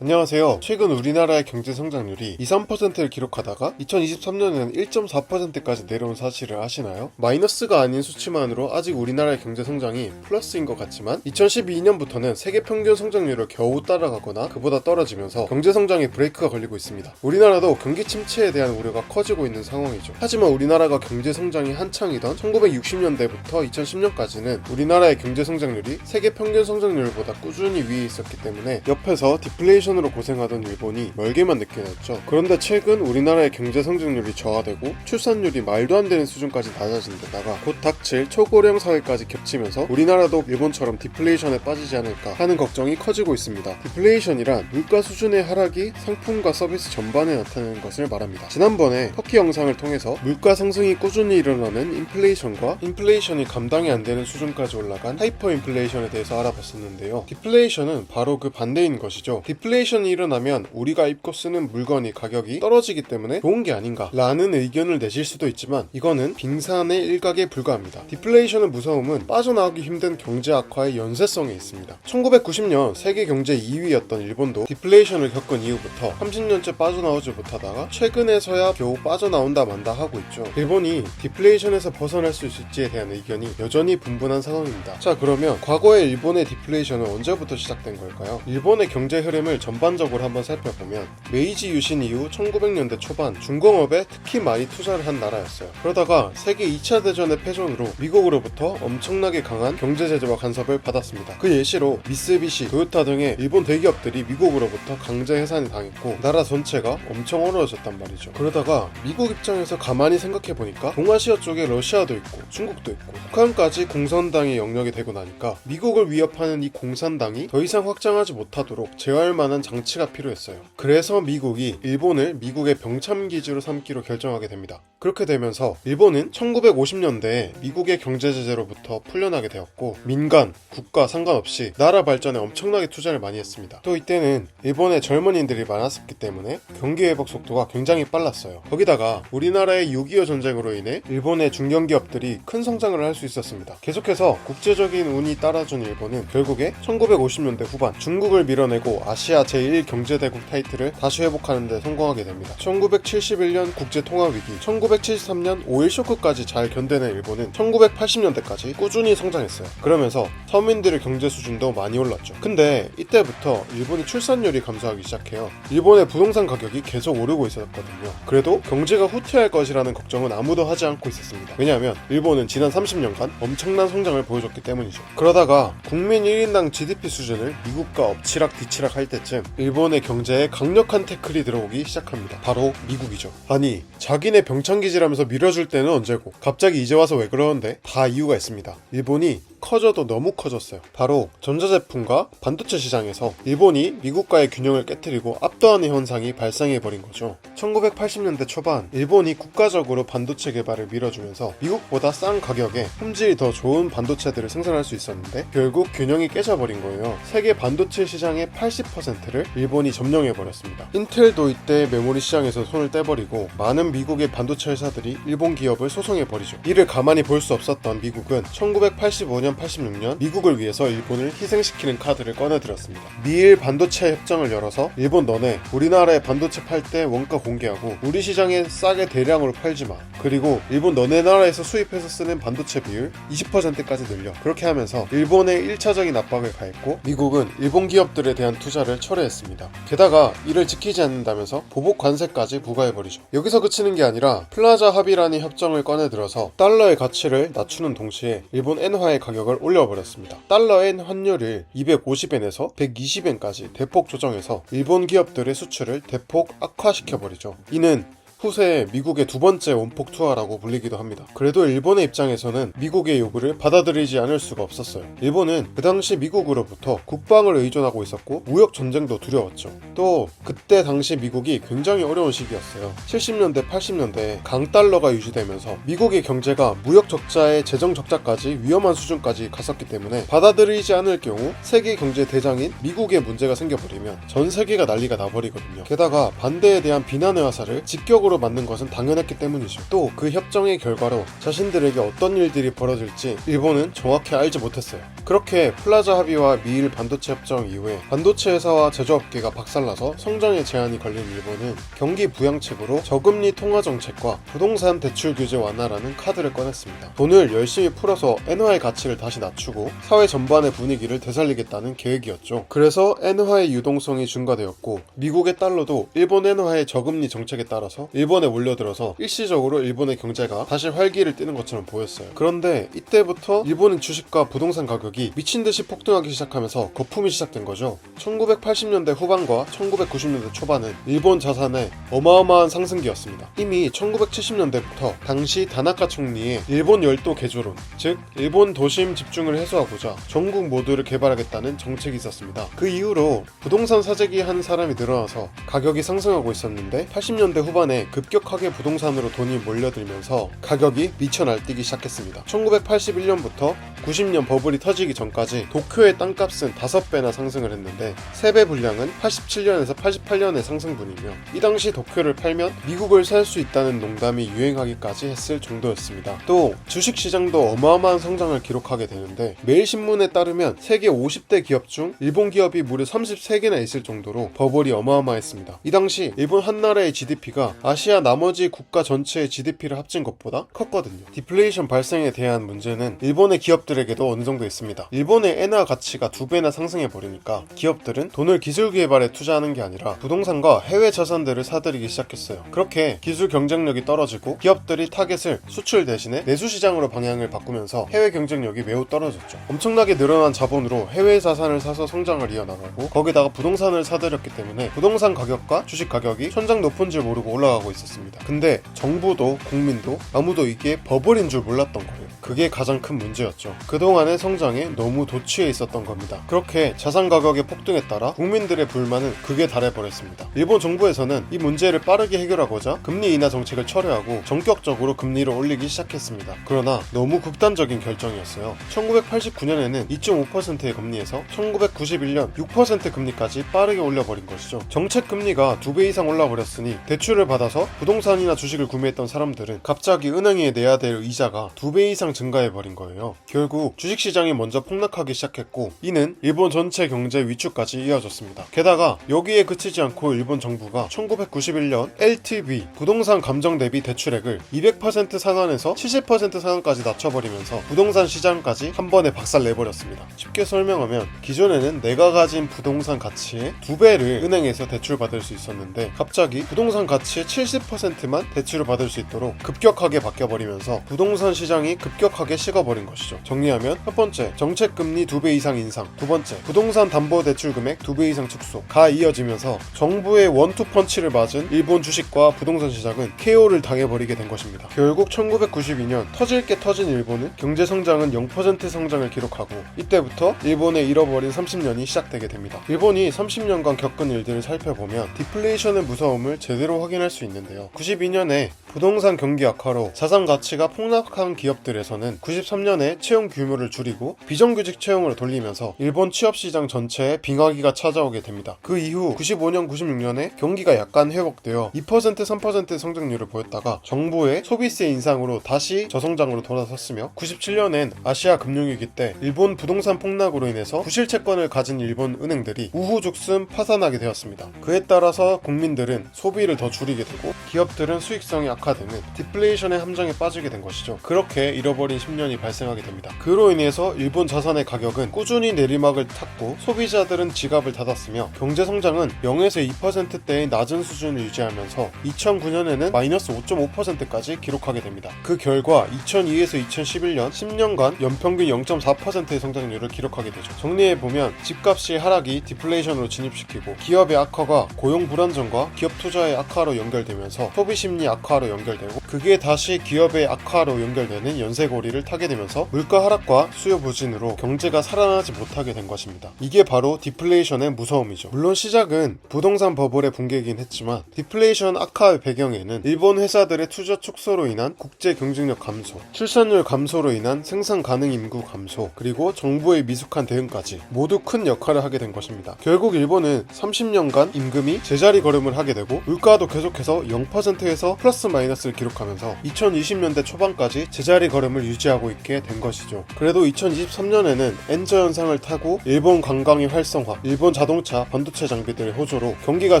안녕하세요. 최근 우리나라의 경제 성장률이 2~3%를 기록하다가 2023년에는 1.4%까지 내려온 사실을 아시나요? 마이너스가 아닌 수치만으로 아직 우리나라의 경제 성장이 플러스인 것 같지만 2012년부터는 세계 평균 성장률을 겨우 따라가거나 그보다 떨어지면서 경제 성장에 브레이크가 걸리고 있습니다. 우리나라도 경기 침체에 대한 우려가 커지고 있는 상황이죠. 하지만 우리나라가 경제 성장이 한창이던 1960년대부터 2010년까지는 우리나라의 경제 성장률이 세계 평균 성장률보다 꾸준히 위에 있었기 때문에 옆에서 디플레이션으로 고생하던 일본이 멀게만 느껴졌죠. 그런데 최근 우리나라의 경제 성장률이 저하되고 출산율이 말도 안 되는 수준까지 낮아진 데다가 곧 닥칠 초고령 사회까지 겹치면서 우리나라도 일본처럼 디플레이션에 빠지지 않을까 하는 걱정이 커지고 있습니다. 디플레이션이란 물가 수준의 하락이 상품과 서비스 전반에 나타나는 것을 말합니다. 지난번에 터키 영상을 통해서 물가 상승이 꾸준히 일어나는 인플레이션과 인플레이션이 감당이 안 되는 수준까지 올라간 하이퍼 인플레이션에 대해서 알아봤었는데요. 디플레이션은 바로 그 반대인 것이죠. 디플레이션이 일어나면 우리가 입고 쓰는 물건의 가격이 떨어지기 때문에 좋은 게 아닌가 라는 의견을 내실 수도 있지만 이거는 빙산의 일각에 불과합니다. 디플레이션의 무서움은 빠져나오기 힘든 경제 악화의 연쇄성에 있습니다. 1990년 세계 경제 2위였던 일본도 디플레이션을 겪은 이후부터 30년째 빠져나오지 못하다가 최근에서야 겨우 빠져나온다 만다 하고 있죠. 일본이 디플레이션에서 벗어날 수 있을지에 대한 의견이 여전히 분분한 상황입니다. 자, 그러면 과거의 일본의 디플레이션은 언제부터 시작된 걸까요? 일본의 경제 흐름을 전반적으로 한번 살펴보면 메이지 유신 이후 1900년대 초반 중공업에 특히 많이 투자를 한 나라였어요. 그러다가 세계 2차 대전의 패전으로 미국으로부터 엄청나게 강한 경제 제재와 간섭을 받았습니다. 그 예시로 미쓰비시, 도요타 등의 일본 대기업들이 미국으로부터 강제 해산이 당했고 나라 전체가 엄청 어려워졌단 말이죠. 그러다가 미국 입장에서 가만히 생각해보니까 동아시아 쪽에 러시아도 있고 중국도 있고 북한까지 공산당의 영역이 되고 나니까 미국을 위협하는 이 공산당이 더 이상 확장하지 못하도록 제어할 만한 장치가 필요했어요. 그래서 미국이 일본을 미국의 병참기지로 삼기로 결정하게 됩니다. 그렇게 되면서 일본은 1950년대에 미국의 경제 제재로부터 풀려나게 되었고 민간, 국가 상관없이 나라 발전에 엄청나게 투자를 많이 했습니다. 또 이때는 일본에 젊은이들이 많았기 때문에 경기 회복 속도가 굉장히 빨랐어요. 거기다가 우리나라의 6.25 전쟁으로 인해 일본의 중견기업들이 큰 성장을 할 수 있었습니다. 계속해서 국제적인 운이 따라준 일본은 결국에 1950년대 후반 중국을 밀어내고 아시아 제1경제대국 타이틀을 다시 회복하는 데 성공하게 됩니다. 1971년 국제통화위기, 1973년 5.1 쇼크까지 잘 견뎌낸 일본은 1980년대까지 꾸준히 성장했어요. 그러면서 서민들의 경제 수준도 많이 올랐죠. 근데 이때부터 일본이 출산율이 감소하기 시작해요. 일본의 부동산 가격이 계속 오르고 있었거든요. 그래도 경제가 후퇴할 것이라는 걱정은 아무도 하지 않고 있었습니다. 왜냐하면 일본은 지난 30년간 엄청난 성장을 보여줬기 때문이죠. 그러다가 국민 1인당 GDP 수준을 미국과 엎치락 뒤치락 할 때쯤 일본의 경제에 강력한 태클이 들어오기 시작합니다. 바로 미국이죠. 아니, 자기네 병창기지라면서 밀어줄 때는 언제고 갑자기 이제 와서 왜 그러는데? 다 이유가 있습니다. 일본이 커져도 너무 커졌어요. 바로 전자제품과 반도체 시장에서 일본이 미국과의 균형을 깨트리고 압도하는 현상이 발생해버린 거죠. 1980년대 초반 일본이 국가적으로 반도체 개발을 밀어주면서 미국보다 싼 가격에 품질이 더 좋은 반도체들을 생산할 수 있었는데 결국 균형이 깨져버린 거예요. 세계 반도체 시장의 80%를 일본이 점령해버렸습니다. 인텔도 이때 메모리 시장에서 손을 떼버리고 많은 미국의 반도체 회사들이 일본 기업을 소송해버리죠. 이를 가만히 볼 수 없었던 미국은 1985년 86년 미국을 위해서 일본을 희생시키는 카드를 꺼내들었습니다. 미일 반도체 협정을 열어서 일본 너네 우리나라에 반도체 팔 때 원가 공개하고 우리 시장에 싸게 대량으로 팔지 마. 그리고 일본 너네 나라에서 수입해서 쓰는 반도체 비율 20%까지 늘려. 그렇게 하면서 일본에 1차적인 압박을 가했고 미국은 일본 기업들에 대한 투자를 철회했습니다. 게다가 이를 지키지 않는다면서 보복 관세까지 부과해버리죠. 여기서 그치는 게 아니라 플라자 합의라는 협정을 꺼내들어서 달러의 가치를 낮추는 동시에 일본 엔화의 가격을 올려버렸습니다. 달러엔 환율을 250엔에서 120엔까지 대폭 조정해서 일본 기업들의 수출을 대폭 악화시켜버리죠. 이는 후세에 미국의 두 번째 원폭 투하라고 불리기도 합니다. 그래도 일본의 입장에서는 미국의 요구를 받아들이지 않을 수가 없었어요. 일본은 그 당시 미국으로부터 국방을 의존하고 있었고 무역 전쟁도 두려웠죠. 또 그때 당시 미국이 굉장히 어려운 시기였어요. 70년대 80년대에 강달러가 유지되면서 미국의 경제가 무역 적자에 재정 적자까지 위험한 수준까지 갔었기 때문에 받아들이지 않을 경우 세계 경제 대장인 미국에 문제가 생겨버리면 전 세계가 난리가 나버리거든요. 게다가 반대에 대한 비난의 화살을 직격으로 협정으로 만든 것은 당연했기 때문이죠. 또 그 협정의 결과로 자신들에게 어떤 일들이 벌어질지 일본은 정확히 알지 못했어요. 그렇게 플라자 합의와 미일 반도체 협정 이후에 반도체 회사와 제조업계가 박살나서 성장의 제한이 걸린 일본은 경기 부양책으로 저금리 통화 정책과 부동산 대출 규제 완화라는 카드를 꺼냈습니다. 돈을 열심히 풀어서 엔화의 가치를 다시 낮추고 사회 전반의 분위기를 되살리겠다는 계획이었죠. 그래서 엔화의 유동성이 증가되었고 미국의 달러도 일본 엔화의 저금리 정책에 따라서 일본에 몰려들어서 일시적으로 일본의 경제가 다시 활기를 띠는 것처럼 보였어요. 그런데 이때부터 일본의 주식과 부동산 가격이 미친듯이 폭등하기 시작하면서 거품이 시작된 거죠. 1980년대 후반과 1990년대 초반은 일본 자산의 어마어마한 상승기였습니다. 이미 1970년대부터 당시 다나카 총리의 일본 열도 개조론, 즉 일본 도심 집중을 해소하고자 전국 모두를 개발하겠다는 정책이 있었습니다. 그 이후로 부동산 사재기 하는 사람이 늘어나서 가격이 상승하고 있었는데 80년대 후반에 급격하게 부동산으로 돈이 몰려들면서 가격이 미쳐 날뛰기 시작했습니다. 1981년부터 90년 버블이 터지기 전까지 도쿄의 땅값은 5배나 상승을 했는데 3배 분량은 87년에서 88년의 상승분이며 이 당시 도쿄를 팔면 미국을 살 수 있다는 농담이 유행하기까지 했을 정도였습니다. 또 주식시장도 어마어마한 성장을 기록하게 되는데 매일신문에 따르면 세계 50대 기업 중 일본 기업이 무려 33개나 있을 정도로 버블이 어마어마했습니다. 이 당시 일본 한 나라의 GDP가 아시아 나머지 국가 전체의 GDP를 합친 것보다 컸거든요. 디플레이션 발생에 대한 문제는 일본의 기업들에게도 어느 정도 있습니다. 일본의 엔화 가치가 2배나 상승해버리니까 기업들은 돈을 기술 개발에 투자하는 게 아니라 부동산과 해외 자산들을 사들이기 시작했어요. 그렇게 기술 경쟁력이 떨어지고 기업들이 타겟을 수출 대신에 내수 시장으로 방향을 바꾸면서 해외 경쟁력이 매우 떨어졌죠. 엄청나게 늘어난 자본으로 해외 자산을 사서 성장을 이어나가고 거기다가 부동산을 사들였기 때문에 부동산 가격과 주식 가격이 천장 높은 줄 모르고 올라가고 있었습니다. 근데 정부도 국민도 아무도 이게 버블인 줄 몰랐던 거예요. 그게 가장 큰 문제였죠. 그동안의 성장에 너무 도취해 있었던 겁니다. 그렇게 자산 가격의 폭등에 따라 국민들의 불만은 극에 달해버렸습니다. 일본 정부에서는 이 문제를 빠르게 해결하고자 금리 인하 정책을 철회하고 전격적으로 금리를 올리기 시작했습니다. 그러나 너무 극단적인 결정이었어요. 1989년에는 2.5%의 금리에서 1991년 6% 금리까지 빠르게 올려버린 것이죠. 정책 금리가 2배 이상 올라버렸으니 대출을 받아서 부동산이나 주식을 구매했던 사람들은 갑자기 은행에 내야 될 이자가 2배 이상 증가해버린 거예요. 결국 주식시장이 먼저 폭락하기 시작했고 이는 일본 전체 경제 위축까지 이어졌습니다. 게다가 여기에 그치지 않고 일본 정부가 1991년 LTV 부동산 감정 대비 대출액을 200% 상한에서 70% 상한까지 낮춰버리면서 부동산 시장까지 한 번에 박살내버렸습니다. 쉽게 설명하면 기존에는 내가 가진 부동산 가치의 2배를 은행에서 대출받을 수 있었는데 갑자기 부동산 가치의 70%만 대출을 받을 수 있도록 급격하게 바뀌어버리면서 부동산 시장이 급격하게 식어버린 것이죠. 정리하면 첫 번째, 정책금리 2배 이상 인상, 두 번째, 부동산 담보대출 금액 2배 이상 축소가 이어지면서 정부의 원투펀치를 맞은 일본 주식과 부동산 시장은 KO를 당해버리게 된 것입니다. 결국 1992년 터질 게 터진 일본은 경제성장은 0% 성장을 기록하고 이때부터 일본의 잃어버린 30년이 시작되게 됩니다. 일본이 30년간 겪은 일들을 살펴보면 디플레이션의 무서움을 제대로 확인할 수 있는데요. 92년에 부동산 경기 악화로 자산 가치가 폭락한 기업들에서는 93년에 채용 규모를 줄이고 비정규직 채용을 돌리면서 일본 취업시장 전체에 빙하기가 찾아오게 됩니다. 그 이후 95년, 96년에 경기가 약간 회복되어 2%, 3% 성장률을 보였다가 정부의 소비세 인상으로 다시 저성장으로 돌아섰으며 97년엔 아시아 금융위기 때 일본 부동산 폭락으로 인해서 부실 채권을 가진 일본 은행들이 우후죽순 파산하게 되었습니다. 그에 따라서 국민들은 소비를 더 줄이게 되고 기업들은 수익성이 악화되는 디플레이션의 함정에 빠지게 된 것이죠. 그렇게 잃어버린 10년이 발생하게 됩니다. 그로 인해서 일본 자산의 가격은 꾸준히 내리막을 탔고 소비자들은 지갑을 닫았으며 경제성장은 0에서 2%대의 낮은 수준을 유지하면서 2009년에는 마이너스 5.5%까지 기록하게 됩니다. 그 결과 2002에서 2011년 10년간 연평균 0.4%의 성장률을 기록하게 되죠. 정리해보면 집값이 하락이 디플레이션으로 진입시키고 기업의 악화가 고용 불안정과 기업 투자의 악화로 연결되면서 소비심리 악화로 연결되고 그게 다시 기업의 악화로 연결되는 연쇄고리를 타게 되면서 물가 하락과 수요 부진으로 경제가 살아나지 못하게 된 것입니다. 이게 바로 디플레이션의 무서움이죠. 물론 시작은 부동산 버블의 붕괴이긴 했지만 디플레이션 악화의 배경에는 일본 회사들의 투자 축소로 인한 국제 경쟁력 감소, 출산율 감소로 인한 생산 가능 인구 감소, 그리고 정부의 미숙한 대응까지 모두 큰 역할을 하게 된 것입니다. 결국 일본은 30년간 임금이 제자리 걸음을 하게 되고 물가도 계속해서 0%에서 플러스 마이너스를 기록하면서 2020년대 초반까지 제자리 걸음을 유지하고 있게 된 것이죠. 그래도 2023년에는 엔저 현상을 타고 일본 관광의 활성화, 일본 자동차, 반도체 장비들의 호조로 경기가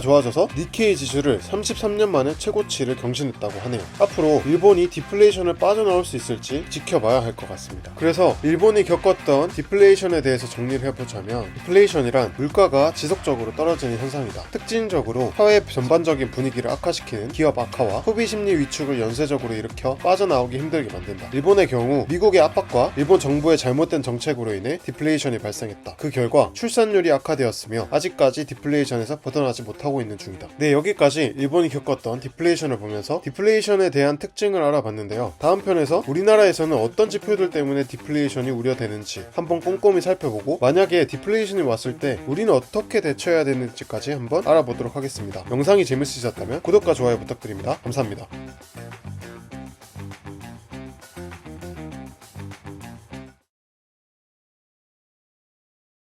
좋아져서 니케이 지수를 33년 만에 최고치를 경신했다고 하네요. 앞으로 일본이 디플레이션을 빠져나올 수 있을지 지켜봐야 할 것 같습니다. 그래서 일본이 겪었던 디플레이션에 대해서 정리를 해보자면 디플레이션이란 물가가 지속적으로 떨어지는 현상이다. 특징적으로 사회 전반적인 분위기를 악화시키는 기업 악화와 소비 심리 위축을 연쇄적으로 일으켜 빠져나오기 힘들게 만든다. 일본의 경우 미국의 압박과 일본 정부의 잘못된 정책으로 인해 디플레이션이 발생했다. 그 결과 출산율이 악화되었으며 아직까지 디플레이션에서 벗어나지 못하고 있는 중이다. 네, 여기까지 일본이 겪었던 디플레이션을 보면서 디플레이션에 대한 특징을 알아봤는데요. 다음 편에서 우리나라에서는 어떤 지표들 때문에 디플레이션이 우려되는지 한번 꼼꼼히 살펴보고 만약에 디플레이션이 왔을 때 우리는 어떻게 대처해야 되는지까지 한번 알아보도록 하겠습니다. 영상이 재밌으셨다면 구독과 좋아요 부탁드립니다. 감사합니다.